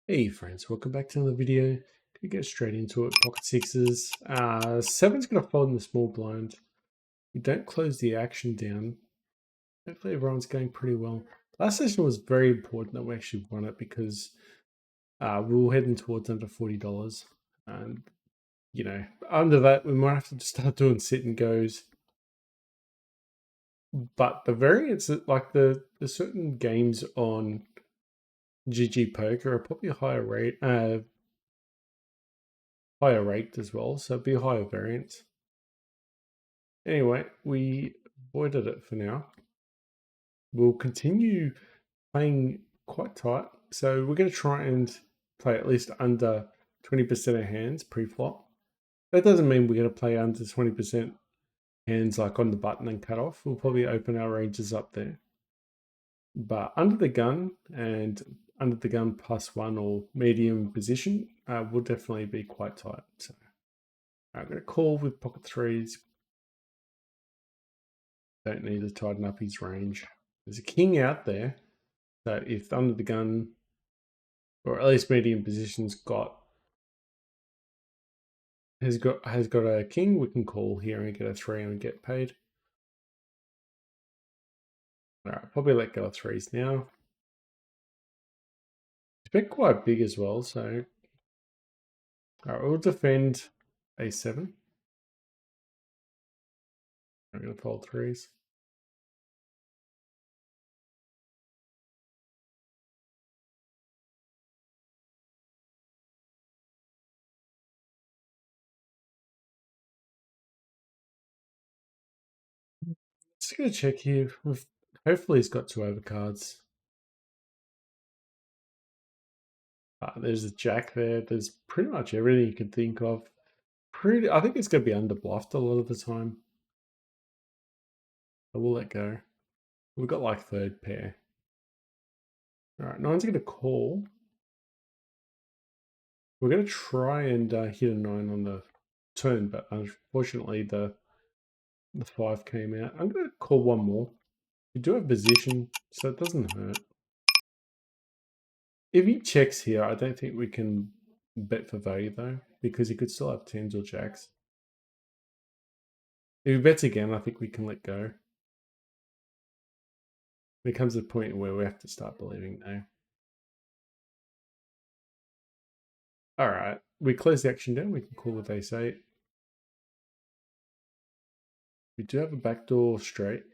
Hey friends, welcome back to another video. Gonna get straight into it. Pocket sixes. Seven's gonna fold in the small blind. We don't close the action down. Hopefully everyone's going pretty well. Last session was very important that we actually won it because we were heading towards under $40. And under that we might have to just start doing sit and goes. But the variance like the certain games on GG Poker are probably a higher ranked as well, so it'd be a higher variance. Anyway, we avoided it for now. We'll continue playing quite tight. So we're going to try and play at least under 20% of hands pre-flop. That doesn't mean we're going to play under 20% hands like on the button and cut off. We'll probably open our ranges up there. But under the gun and under the gun +1 or medium position will definitely be quite tight. So I'm going to call with pocket threes. Don't need to tighten up his range. There's a king out there. So if under the gun, or at least medium position's has got a king, we can call here and get a 3 and get paid. Alright, probably let go of threes now. It's been quite big as well, so alright, we'll defend a7. I'm gonna fold threes. Just gonna check here. Hopefully he's got two overcards. There's a jack there. There's pretty much everything you can think of. I think it's gonna be under bluffed a lot of the time. I will let go. We've got like third pair. Alright, nine's gonna call. We're gonna try and hit a 9 on the turn, but unfortunately the 5 came out. I'm gonna call one more. We do have position, so it doesn't hurt. If he checks here, I don't think we can bet for value though, because he could still have tens or jacks. If he bets again, I think we can let go. There comes a point where we have to start believing now. Alright, we close the action down, we can call with ace 8. We do have a backdoor straight.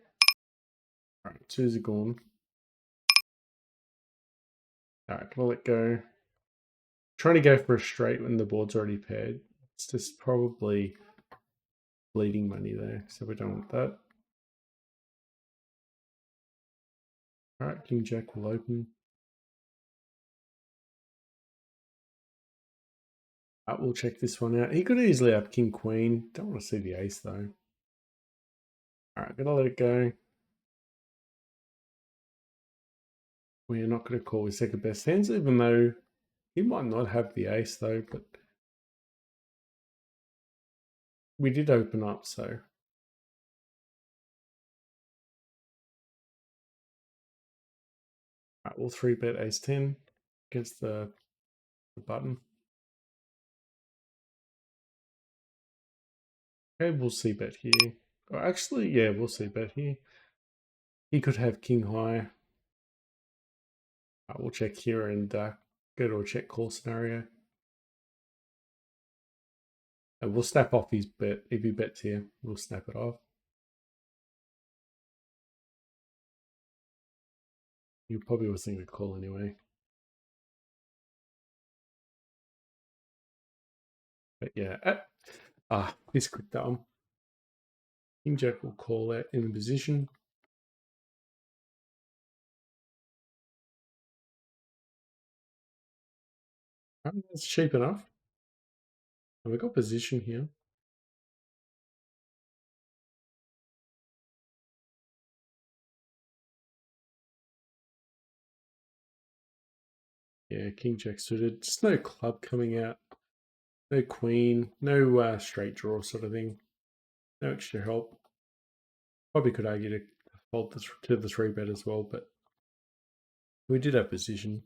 Alright, twos are gone. Alright, can I let go? Trying to go for a straight when the board's already paired. It's just probably bleeding money there, so we don't want that. Alright, King Jack will open. We'll check this one out. He could easily have King Queen. Don't want to see the ace though. Alright, gonna let it go. We're not going to call his second best hands, even though he might not have the ace though, but we did open up, so. Alright, we'll 3-bet ace 10 against the button. Okay, we'll c-bet here. Or actually, yeah, we'll c-bet here. He could have king high. We'll check here and go to a check call scenario. And we'll snap off his bet. If he bets here, we'll snap it off. You probably was thinking of call anyway. But yeah, this quick dumb. King Jack will call that in a position. That's cheap enough. And we've got position here. Yeah, King Jack suited. Just no club coming out. No queen. No straight draw sort of thing. No extra help. Probably could argue to fold this to the 3-bet as well, but we did have position.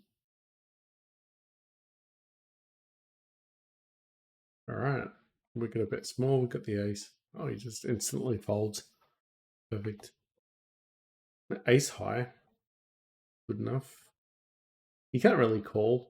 All right. We got a bit small. We got the ace. Oh, he just instantly folds. Perfect. Ace high. Good enough. You can't really call.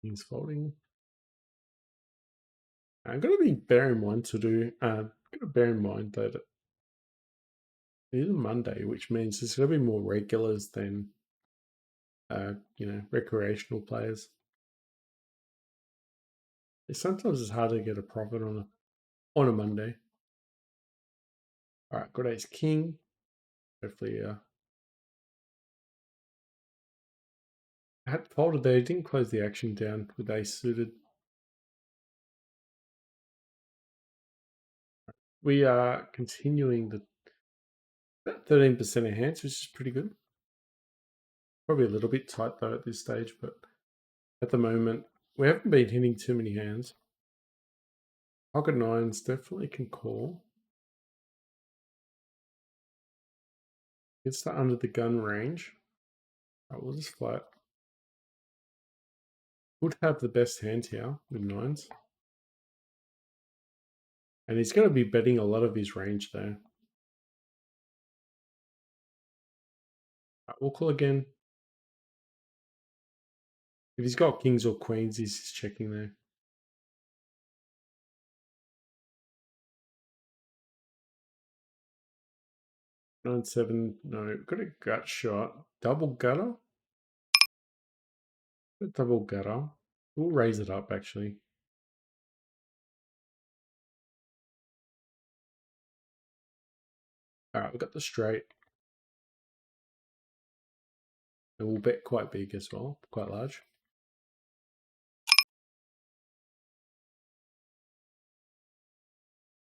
He's folding. I'm gonna be bear in mind to do. Gotta bear in mind that it is a Monday, which means there's gonna be more regulars than recreational players. Sometimes it's hard to get a profit on a Monday. All right, got ace king. Hopefully, I had folded there. Didn't close the action down with ace suited. We are continuing the 13% of hands, which is pretty good. Probably a little bit tight though at this stage, but at the moment we haven't been hitting too many hands. Pocket nines definitely can call. It's the under the gun range. Right, we'll just flat. Would have the best hand here with nines. And he's going to be betting a lot of his range there. Right, we'll call again. If he's got kings or queens, he's just checking there. Nine, seven, no, got a gut shot. Double gutter? A double gutter. We'll raise it up actually. Alright, we've got the straight. And we'll bet quite big as well, quite large.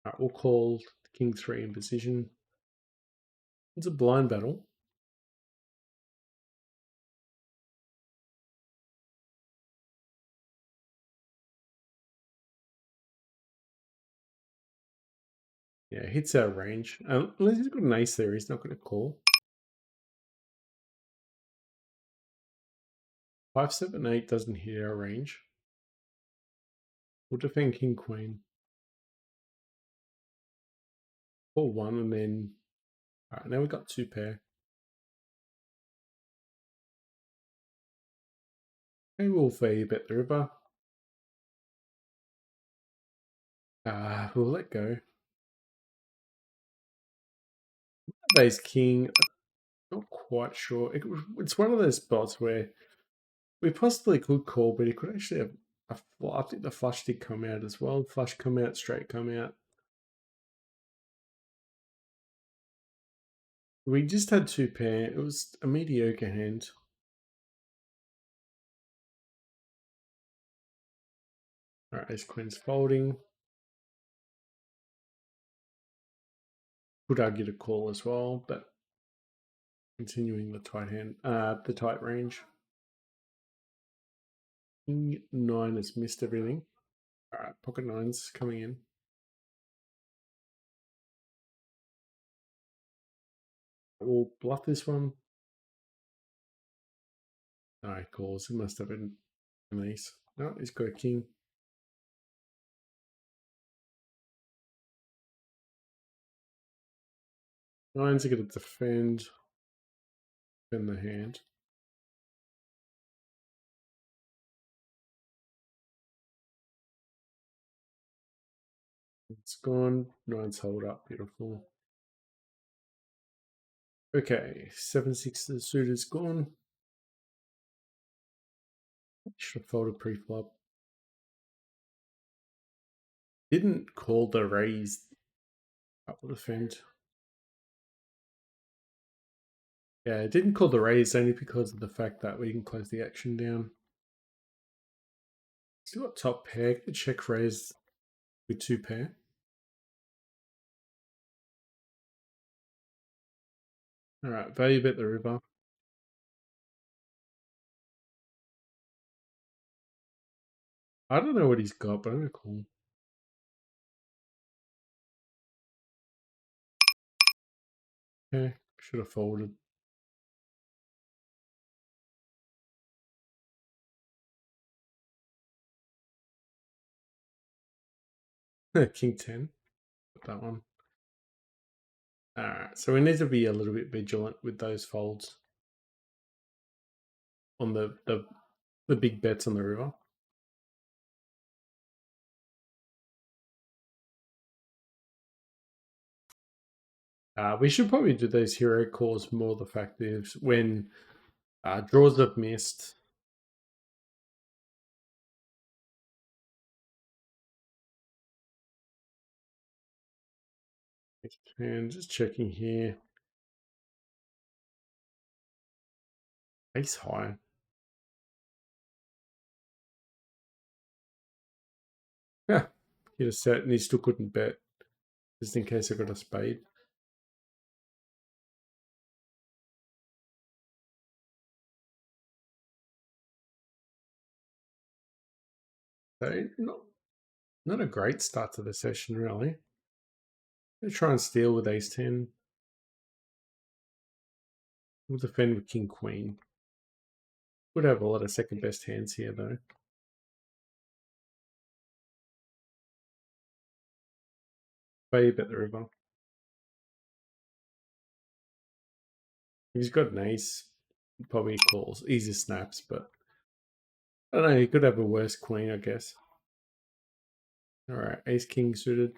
Alright, we'll call king 3 in position. It's a blind battle. Yeah, hits our range. Unless he's got an ace there, he's not going to call. 5, 7, 8 doesn't hit our range. We'll defend king, queen. Call 1 and then... Alright, now we've got 2 pair. Maybe we'll fade bet the river. We'll let go. Ace king. Not quite sure. It's one of those spots where we possibly could call, but he could actually have I think the flush did come out as well. Flush come out, straight come out. We just had 2 pair. It was a mediocre hand. Alright, ace queen's folding. Could argue to call as well, but continuing the tight hand, the tight range. King 9 has missed everything. Alright, pocket nines coming in. We'll bluff this one. No, he calls. He must have been an ace. No, he's got a king. Nines are going to defend the hand. It's gone. Nines hold up. Beautiful. Okay, 7-6 the suit is gone. Should have folded pre-flop. Didn't call the raise. That will defend. Yeah, it didn't call the raise only because of the fact that we can close the action down. Still got top pair. Could check raise with 2 pair. Alright, value bet the river. I don't know what he's got, but I'm gonna call. Okay, should have folded. King 10. That one. Alright, so we need to be a little bit vigilant with those folds on the big bets on the river. We should probably do those hero calls more the fact is when draws have missed. And just checking here. Ace high. Yeah. Hit a set and he still couldn't bet. Just in case I got a spade. So not a great start to the session really. Gonna try and steal with ace 10. We'll defend with king queen. Would have a lot of second best hands here though. Spade bet the river. If he's got an ace, he probably calls. Easy snaps, but I don't know, he could have a worse queen, I guess. Alright, ace king suited.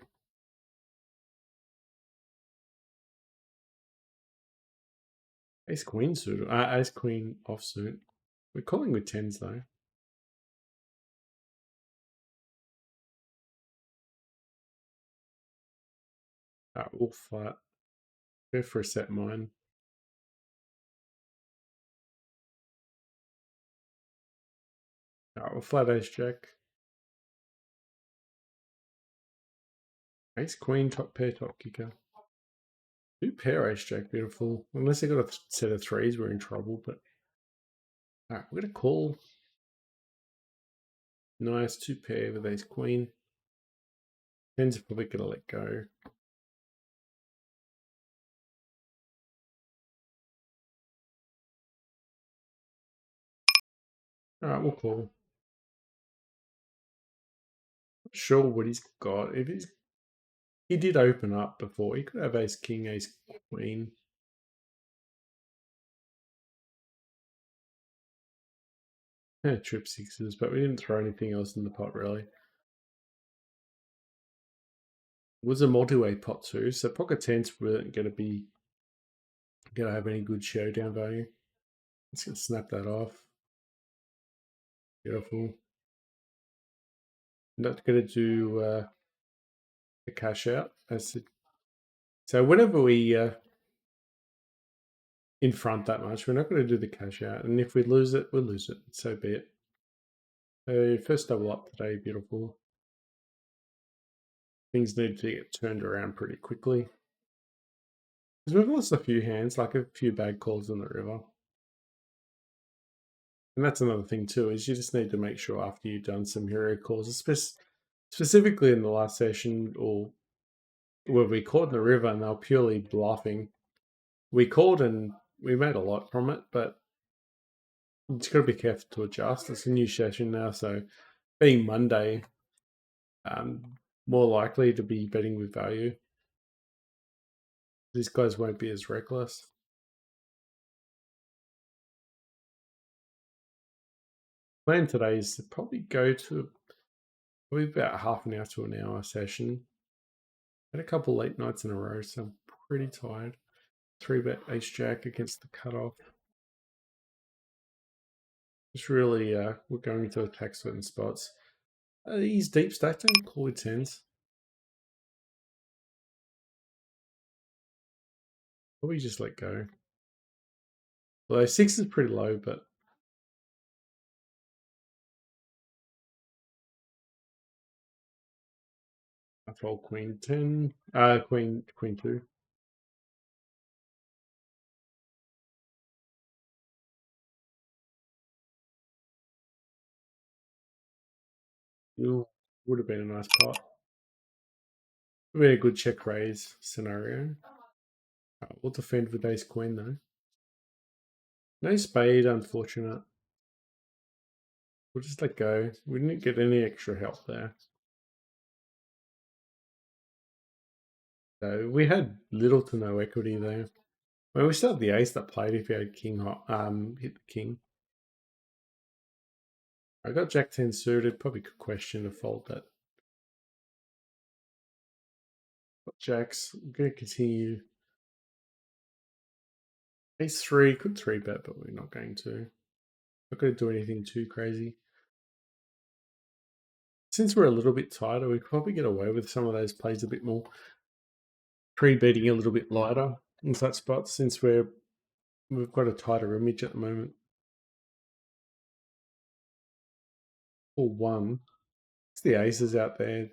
Ace queen suited. Ace queen offsuit. We're calling with tens though. All flat. Go for a set mine. We'll flat ace jack. Ace queen top pair top kicker. Two pair ace jack, beautiful. Unless they got a set of threes, we're in trouble. But alright, we're gonna call. Nice, two pair with ace queen. Tens are probably gonna let go. Alright, we'll call. Not sure what he's got. He did open up before. He could have ace king, ace queen. Yeah, trip sixes, but we didn't throw anything else in the pot really. It was a multi-way pot too, so pocket tens weren't gonna have any good showdown value. Let's gonna snap that off. Beautiful. Not gonna do the cash out. So whenever we in front that much, we're not going to do the cash out. And if we lose it, we'll lose it. So be it. So first double up today, beautiful. Things need to get turned around pretty quickly. Because we've lost a few hands, like a few bad calls on the river. And that's another thing too, is you just need to make sure after you've done some hero calls, specifically in the last session or where we caught in the river and they were purely bluffing. We called and we made a lot from it, but you just got to be careful to adjust. It's a new session now, so being Monday, more likely to be betting with value. These guys won't be as reckless. Plan today is to probably go to about half an hour to an hour session. Had a couple late nights in a row, so I'm pretty tired. 3-bet ace jack against the cutoff. Just really, we're going to attack certain spots. These deep stacked, don't call with tens. Probably just let go. Although 6 is pretty low, but I fold queen 10, queen 2. Ooh, would have been a nice pot. Would have been a good check raise scenario. We'll defend with ace queen though. No spade, unfortunate. We'll just let go. We didn't get any extra help there. So we had little to no equity there. Well, we still had the ace that played if he had king hit the king. I got jack 10 suited, probably could question to fold that. Got jacks. I'm gonna continue. Ace 3, could 3-bet, but we're not going to. Not gonna do anything too crazy. Since we're a little bit tighter, we could probably get away with some of those plays a bit more. Pre-betting a little bit lighter in that spot since we've got a tighter image at the moment. Or one. It's the aces out there.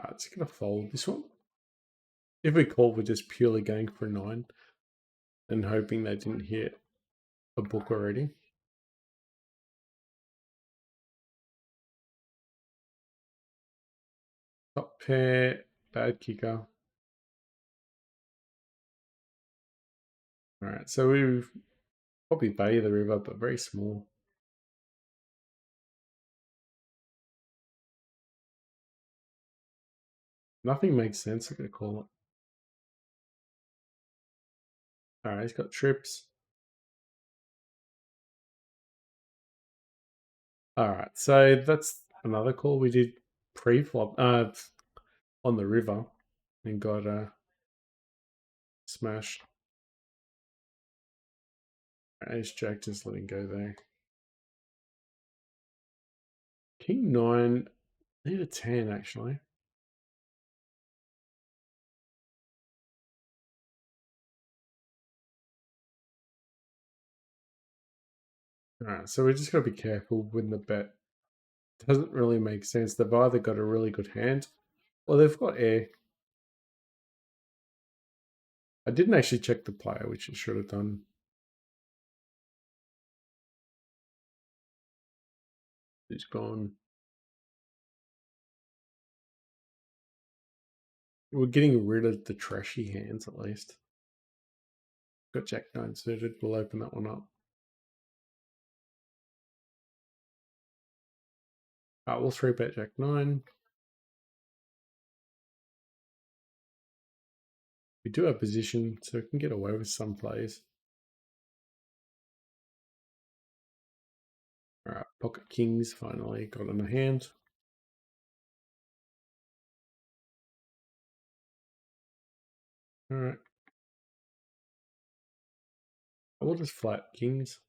It's gonna fold this one. If we call, we're just purely going for a 9 and hoping they didn't hit a book already. Top pair, bad kicker. All right, so we've probably Bay of the River, but very small. Nothing makes sense. I'm gonna call it. All right, he's got trips. All right, so that's another call we did pre-flop on the river and got smashed. Ace Jack just letting go there. King 9, need a 10 actually. Alright, so we just got to be careful when the bet doesn't really make sense. They've either got a really good hand or they've got air. I didn't actually check the player, which I should have done. He's gone. We're getting rid of the trashy hands at least. Got Jack 9 suited. We'll open that one up. We'll 3-bet Jack 9. We do have position, so we can get away with some plays. Alright, pocket kings finally got in the hand. Alright. We'll just flat kings.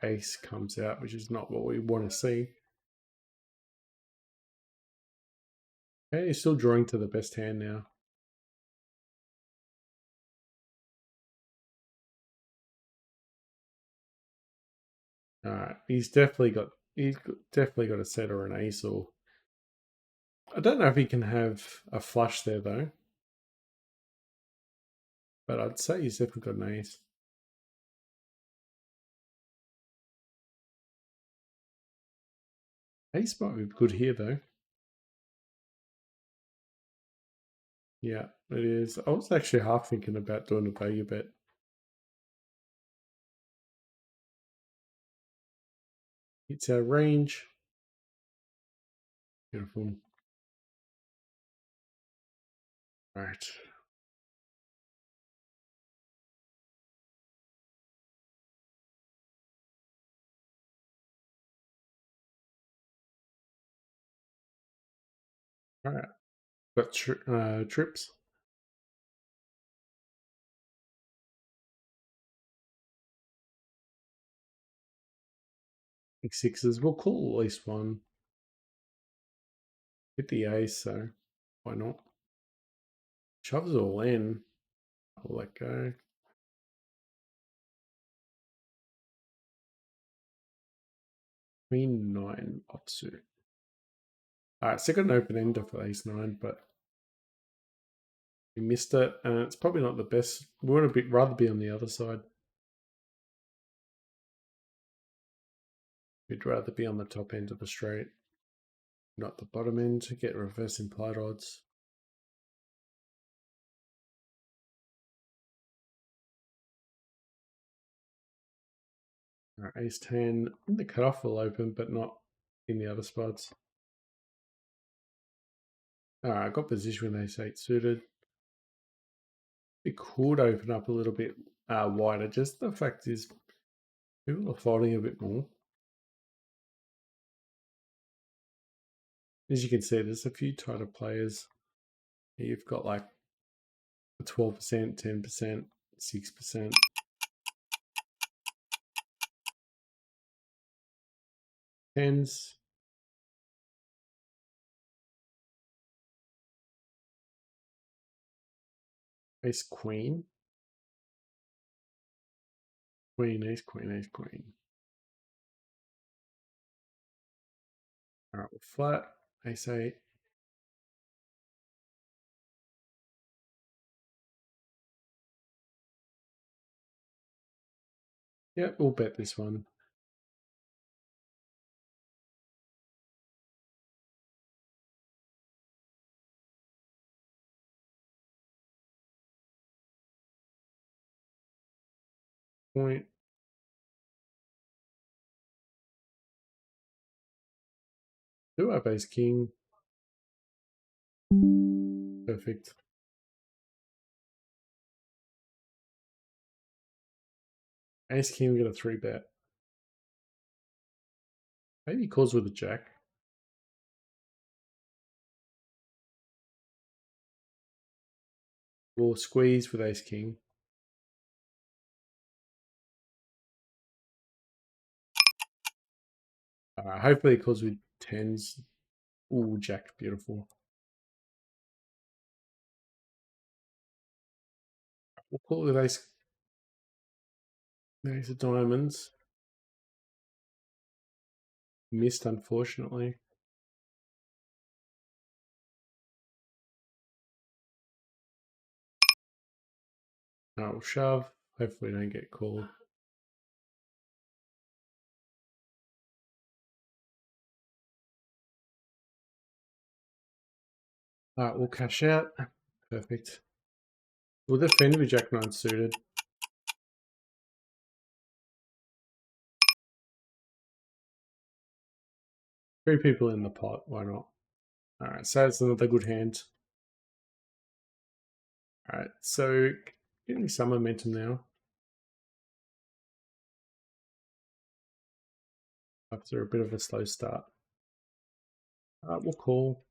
Ace comes out, which is not what we want to see. Okay, he's still drawing to the best hand now. Alright, he's definitely got a set or an ace, or I don't know if he can have a flush there though. But I'd say he's definitely got an ace. Ace might be good here though. Yeah, it is. I was actually half thinking about doing a value bet. It's our range. Beautiful. Alright. Alright. Got trips. Sixes. We'll call at least one. Hit the ace, so why not? Shoves all in. I'll let go. Queen 9 offsuit. Alright, so I got an open ender for ace 9, but we missed it, and it's probably not the best. We want to rather be on the other side. We'd rather be on the top end of the straight, not the bottom end, to get reverse implied odds. All right, ace 10. The cutoff will open, but not in the other spots. All right, I got position with ace 8 suited. It could open up a little bit wider. Just the fact is, people are folding a bit more. As you can see, there's a few tighter players. You've got like 12%, 10%, 6%. Tens. Ace queen. Queen, ace, queen, ace, queen. All right, we're flat. Ace 8. Yep, we'll bet this one. Point. Do have ace king. Perfect. Ace king, we got a 3-bet. Maybe he calls with a jack. We'll squeeze with ace king. Hopefully he calls with tens. Ooh, jack, beautiful. We'll call it with ace of diamonds. Missed, unfortunately. All right, we'll shove. Hopefully we don't get called. All right, we'll cash out. Perfect. We'll defend with jack 9 suited. Three people in the pot, why not? All right, so it's another good hand. All right, so getting some momentum now. After a bit of a slow start. We'll call.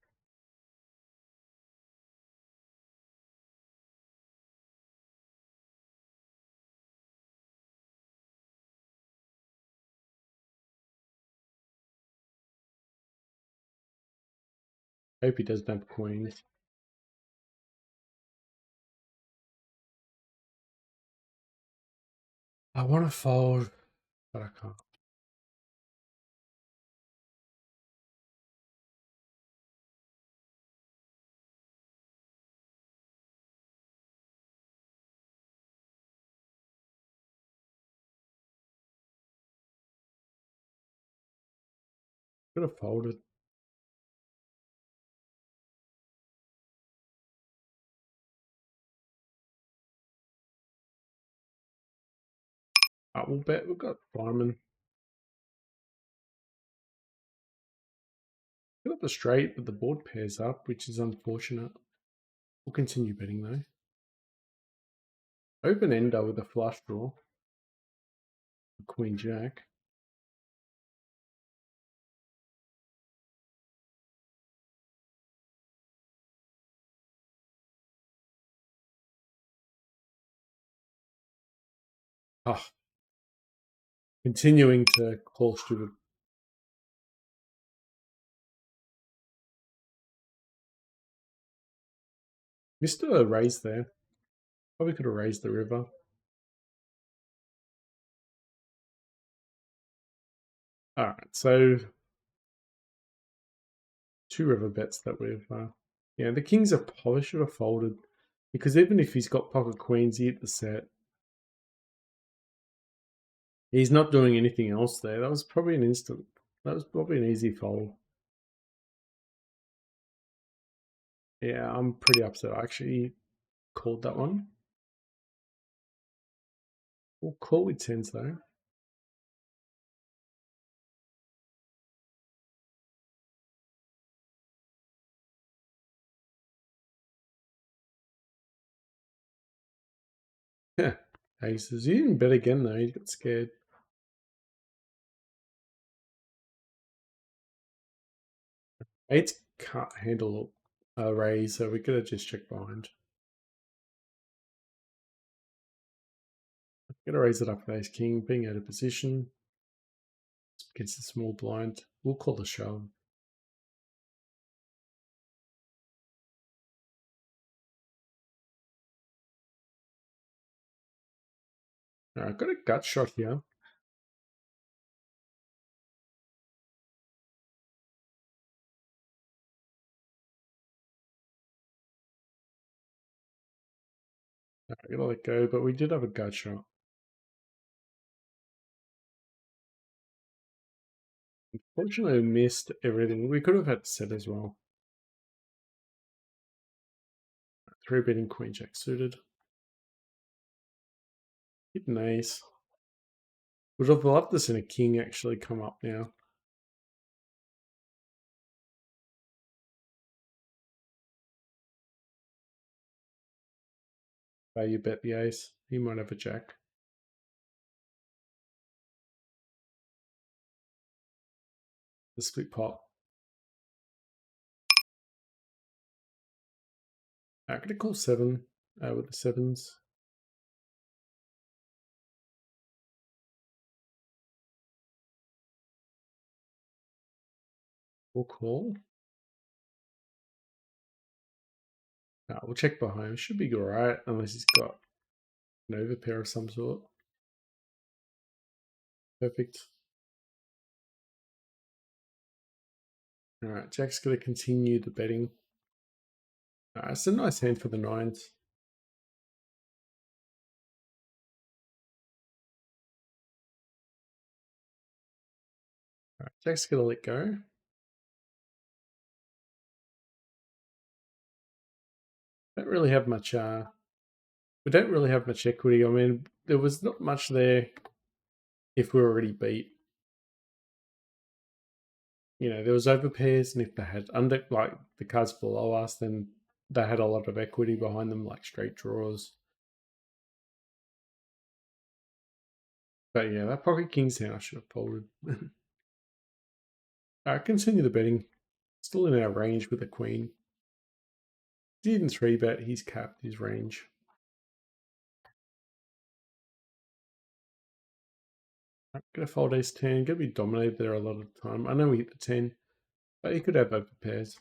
Hope he doesn't have queens. I want to fold, but I can't. Could have folded. We'll bet we've got fireman. We got the straight, but the board pairs up, which is unfortunate. We'll continue betting though. Open ender with a flush draw. Queen jack. Continuing to call stupid. Missed a raise there. Probably could have raised the river. All right, so 2 river bets that we've. Yeah, the kings are polished. Should have folded because even if he's got pocket queens, he hit the set. He's not doing anything else there. That was probably an instant That was probably an easy fold. Yeah, I'm pretty upset. I actually called that one. We'll call with tens though. Yeah. Aces. You didn't bet again though. You got scared. Eights can't handle a raise, so we could have just checked behind. Gotta raise it up with ace king, being out of position. Against the small blind. We'll call the shove. Alright, got a gut shot here. Alright, gotta let go, but we did have a gut shot. Unfortunately, we missed everything. We could have had set as well. Three betting queen jack suited. Hit an ace. Would have loved this in a king actually come up now. You bet the ace. He might have a jack. The split pot. I'm gonna call seven with the sevens. We'll call. We'll check behind. Should be alright, unless he's got an overpair of some sort. Perfect. Alright, Jack's going to continue the betting. It's a nice hand for the nines. Alright, Jack's going to let go. Don't really have much. We don't really have much equity. I mean, there was not much there if we were already beat. You know, there was overpairs, and if they had under like the cards below us, then they had a lot of equity behind them, like straight draws. But yeah, that pocket king's hand I should have folded. Alright, continue the betting. Still in our range with the queen. He didn't 3-bet, he's capped his range. I'm gonna fold ace 10, gonna be dominated there a lot of the time. I know we hit the 10, but he could have open pairs.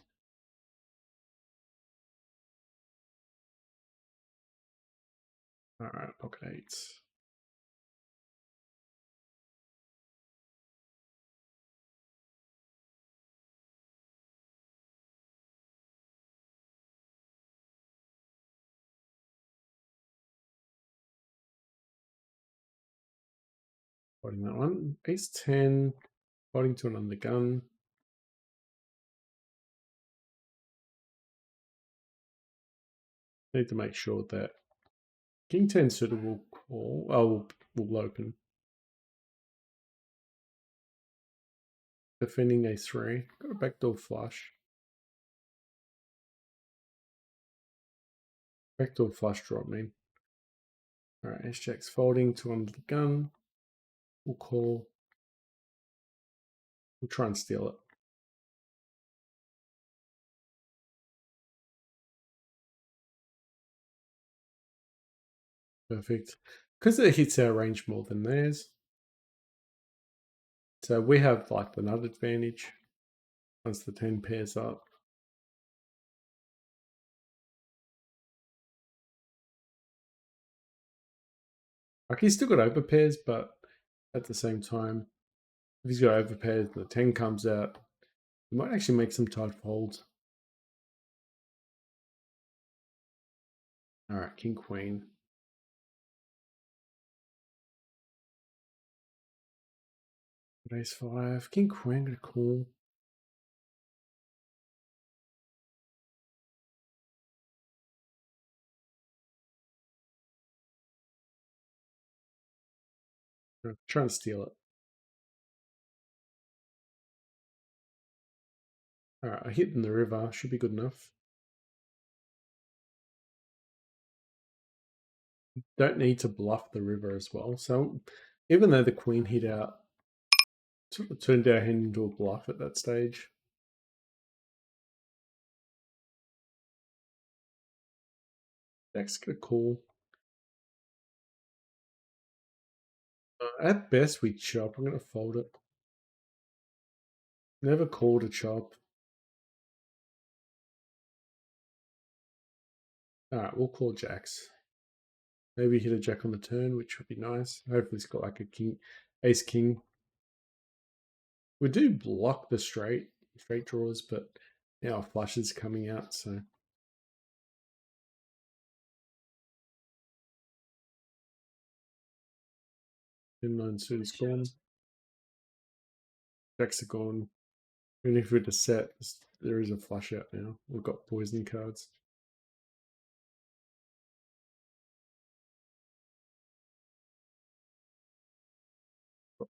Alright, pocket eights. Folding that one. Ace 10, folding to an undergun. Need to make sure that king 10 suited will call. Oh, will open. Defending ace 3. Got a backdoor flush. Backdoor flush draw, I mean. Alright, ace jack's folding to under the gun. We'll call. We'll try and steal it. Perfect. Because it hits our range more than theirs. So we have like the nut advantage once the 10 pairs up. Like he's still got overpairs, but at the same time, if he's got overpairs and the 10 comes out, he might actually make some tight folds. Alright, king queen. Ace 5. King Queen, gonna call. Try and steal it. Alright, I hit in the river. Should be good enough. Don't need to bluff the river as well. So even though the queen hit out, sort of turned our hand into a bluff at that stage. Jack's gonna call. At best, we chop. I'm gonna fold it. Never called a chop. Alright, we'll call jacks. Maybe hit a jack on the turn, which would be nice. Hopefully it's got like a king, ace king. We do block the straight draws, but now our flush is coming out, so. 9 suit is gone. Jacks are gone. Even if we're to set, there is a flush out now. We've got poison cards.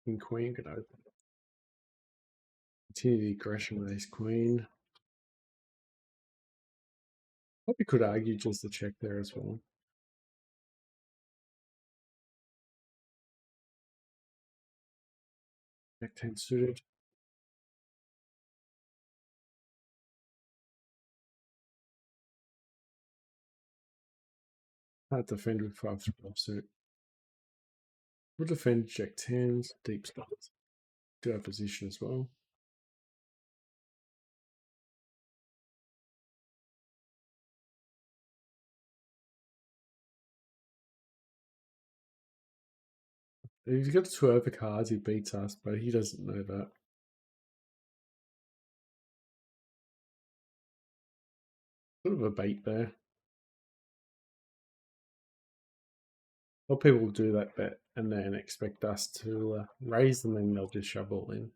King queen could open. Continue the aggression with ace queen. Probably could argue just the check there as well. Jack 10 suited. Can't defend with 5-3 offsuit. We'll defend jack 10s, deep starts. Do our position as well. He's got 2 over cards, he beats us, but he doesn't know that. Sort of a bait there. A lot of people will do that bet and then expect us to raise, and then they'll just shove all in.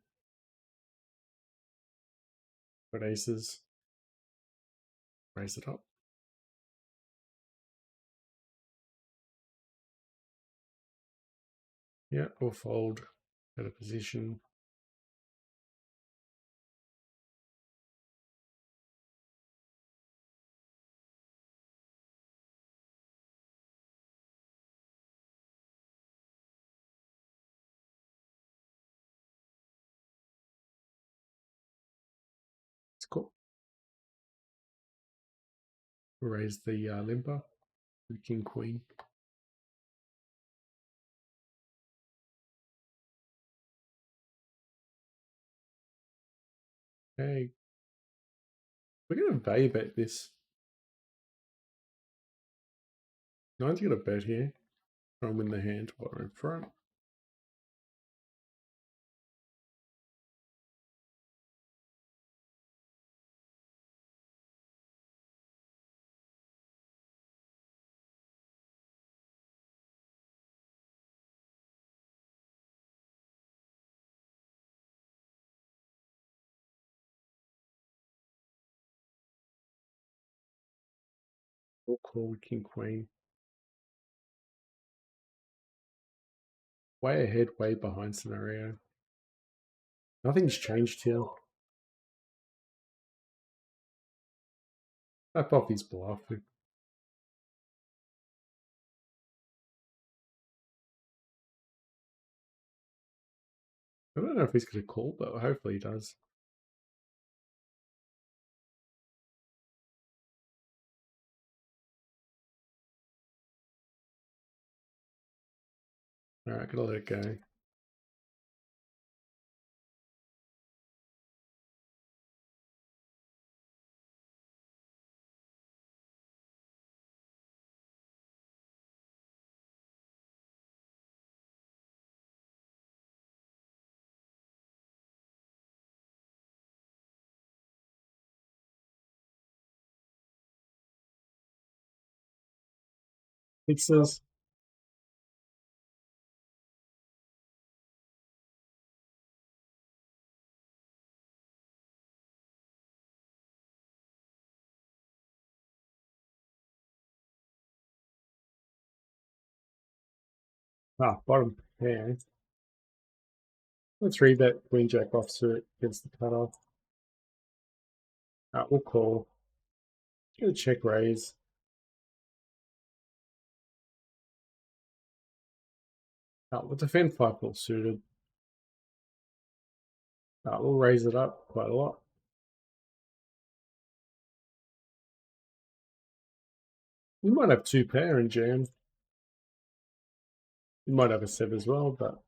Got aces. Raise it up. Yeah, or fold. Better position. It's cool. Raise the limper. The king queen. Okay. We're going to value bet this. Nine's got a bet here. Try and win the hand while we're in front. We'll call king queen. Way ahead, way behind scenario. Nothing's changed here. Back off his bluff. I don't know if he's going to call, but hopefully he does. Alright, gotta let it go. Fixes. Bottom pair. Let's read that Queen Jack offsuit against the cutoff. We'll call. Get a check raise. We'll defend 5 suited. We'll raise it up quite a lot. You might have 2 pair and jam. You might have a 7 as well, but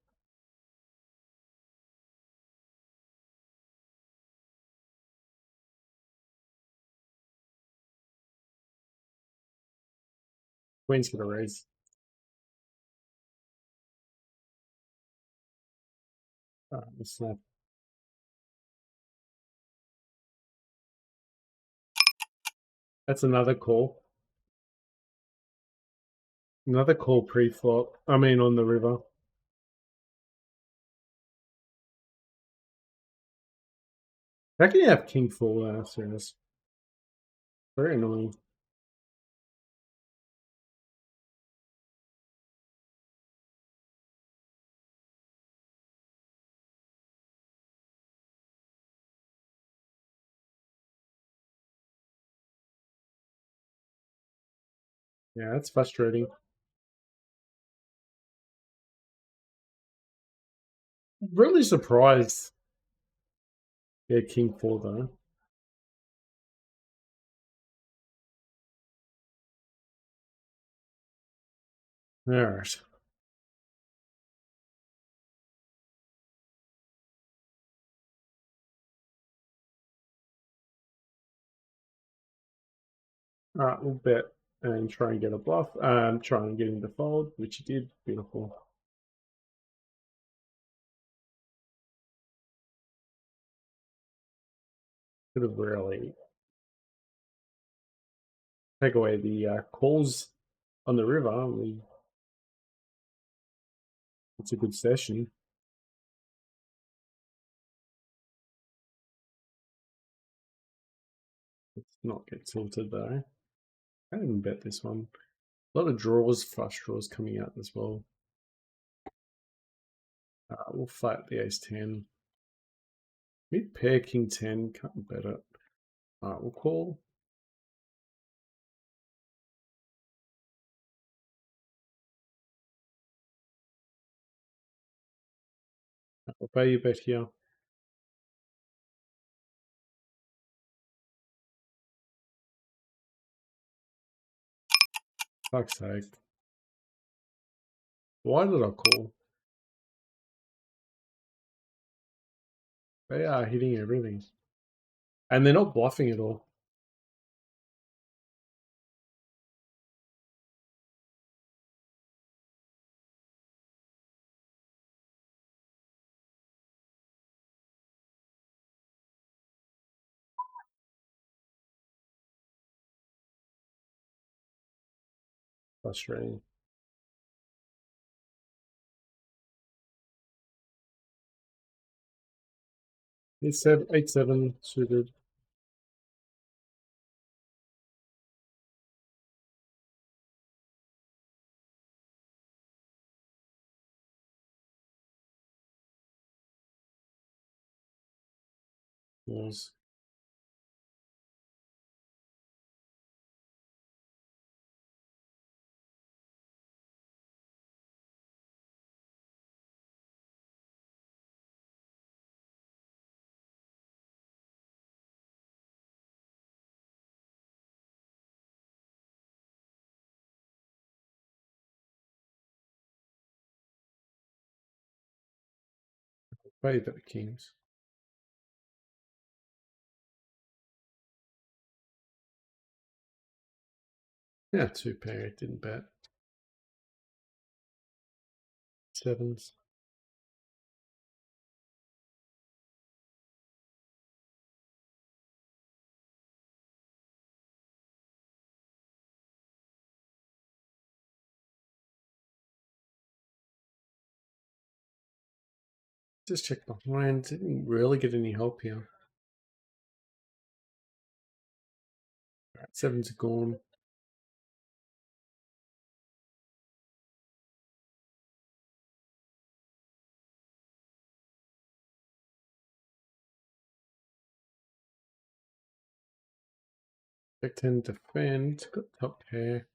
Queen's gonna raise. Snap. That's another call. Another call pre-flop. I mean, on the river. How can you have king four there? Serious. Very annoying. Yeah, that's frustrating. Really surprised. Yeah, king four though. Alright. Alright, we'll bet and try and get a bluff. Try and get him to fold, which he did. Beautiful. Could have really take away the calls on the river. It's a good session. Let's not get tilted though. I didn't even bet this one. A lot of draws, flush draws coming out as well. We'll flat the ace 10. Mid pair king 10, can't bet it. We'll call. We'll pay you bet here. Fuck's sake. Why did I call? They are hitting everything. And they're not bluffing at all. Frustrating. It's 8-7 suited. Yes. Pay you bet the kings. Yeah, 2 pair. Didn't bet. Sevens. Just check behind. Didn't really get any help here. All right, sevens are gone. Deck 10 defend. Got top pair.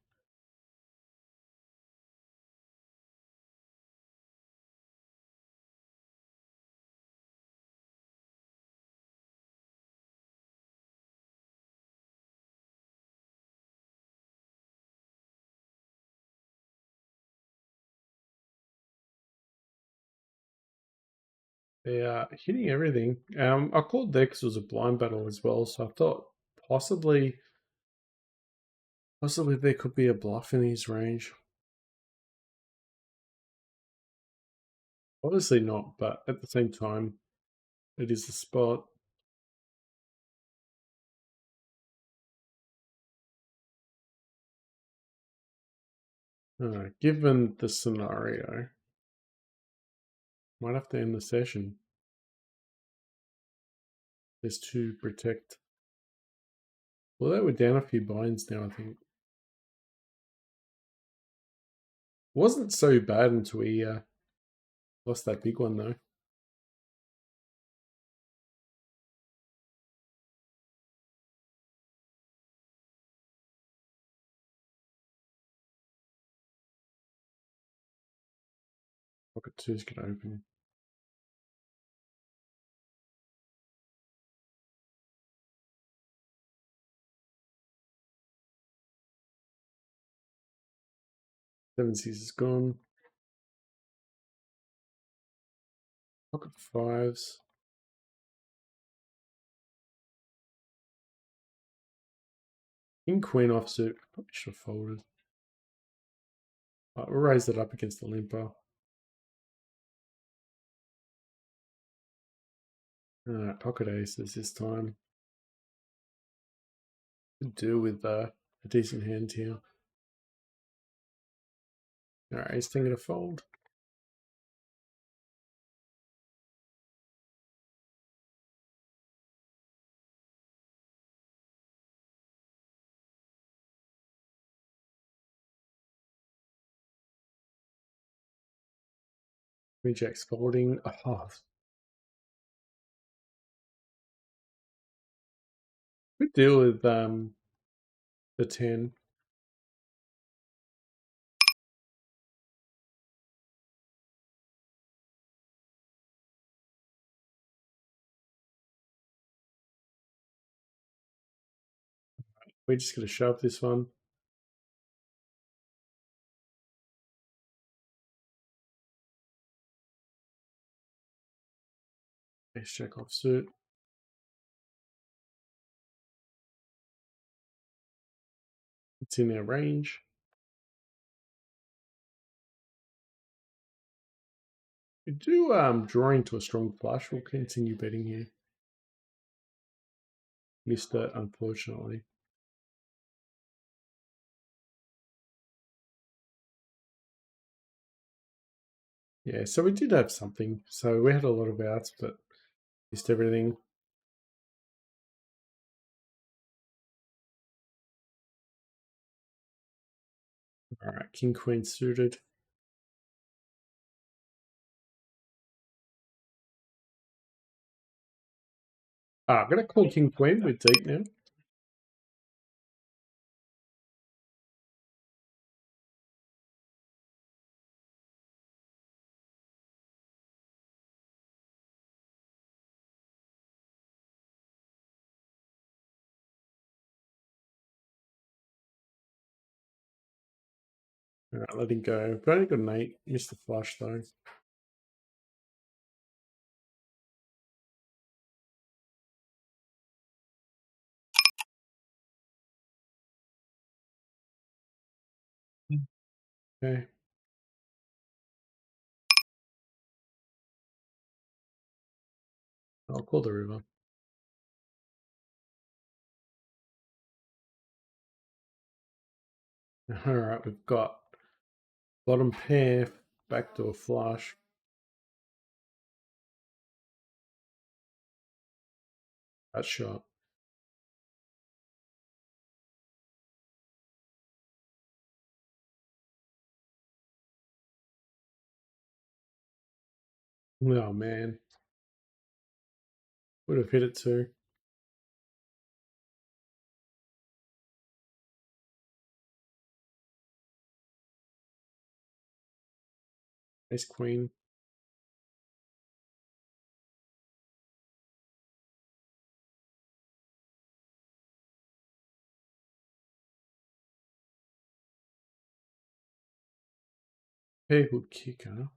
They are hitting everything. I called there because it was a blind battle as well, so I thought possibly there could be a bluff in his range. Obviously not, but at the same time, it is a spot. Given the scenario, might have to end the session. There's to protect. Well, they were down a few binds now, I think. Wasn't so bad until we lost that big one, though. Pocket 2's going to open. Seven C's is gone. Pocket 5s. King Queen offsuit. Probably should have folded. We'll raise it up against the limper. Pocket aces this time. Could do with a decent hand here. Alright, ace 10 gonna fold. Queen Jack's folding. Oh, good deal with the 10. We're just gonna shove this one. Ace Jack offsuit. It's in our range. We do drawing to a strong flush. We'll continue betting here. Missed it, unfortunately. Yeah, so we did have something. So we had a lot of outs, but missed everything. All right, King Queen suited. I'm gonna call King Queen. We're deep now. All right, let him go. We've only got an 8. Missed the flush though. Okay. I'll call the river. All right, we've got bottom pair, backdoor flush. That shot. Oh man. Would have hit it too. Ace Queen. Pair hook kicker.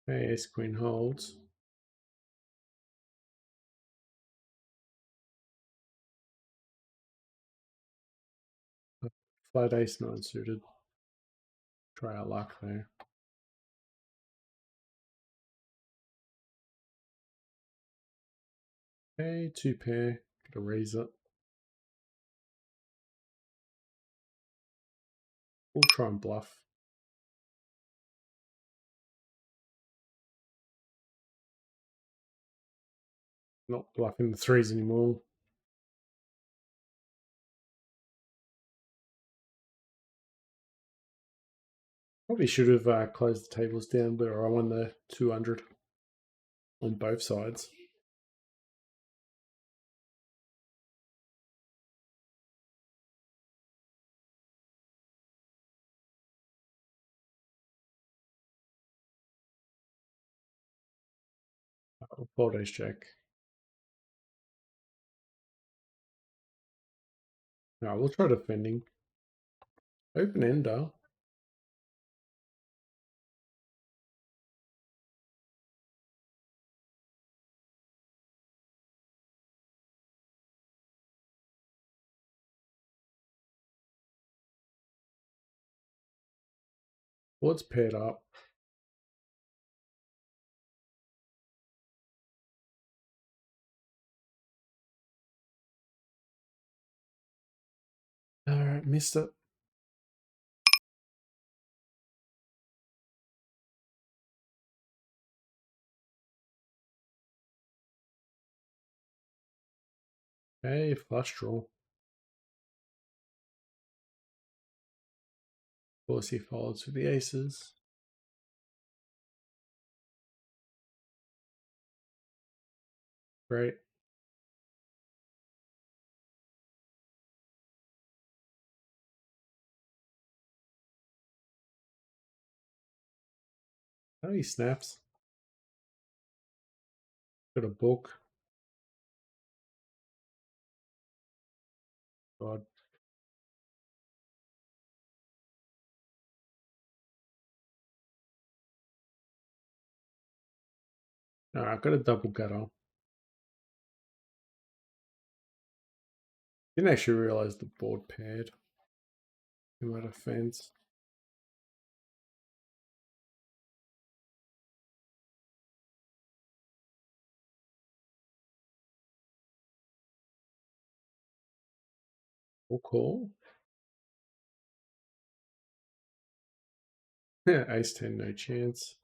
Okay, Ace Queen holds. Flat Ace 9 suited. Try our luck there. Okay, 2 pair. Gotta raise it. We'll try and bluff. Not bluffing the 3s anymore. Probably should have closed the tables down where I won the 200 on both sides. Fold Ace Jack. No, we'll try defending. Open ender. Well, it's paired up. Alright, missed it. Hey, flush draw. Of course, he follows with the aces. Great. Oh, he snaps. Got a book. God. Alright, got a double gutter. Didn't actually realize the board paired. Too out of fence. We'll call. Yeah, ace 10, no chance.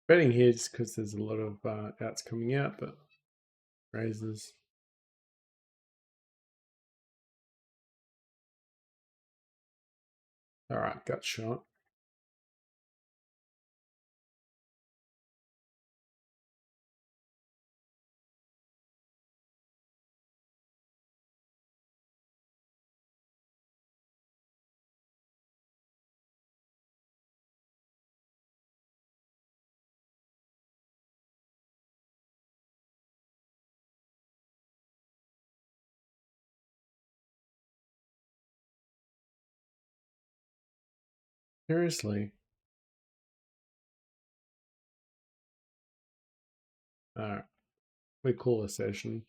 Betting here just because there's a lot of outs coming out, but raises. Alright, gut shot. Seriously. Alright, we call a session.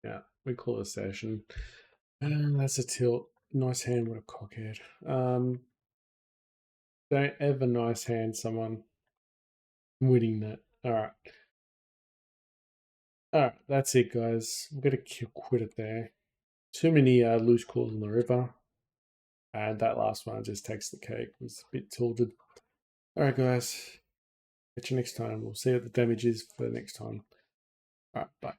Yeah, we call a session. And that's a tilt. Nice hand with a cockhead. Don't ever nice hand someone winning that. Alright. Alright, that's it, guys. I'm going to quit it there. Too many loose calls on the river. And that last one just takes the cake. It was a bit tilted. Alright, guys. Catch you next time. We'll see what the damage is for the next time. Alright, bye.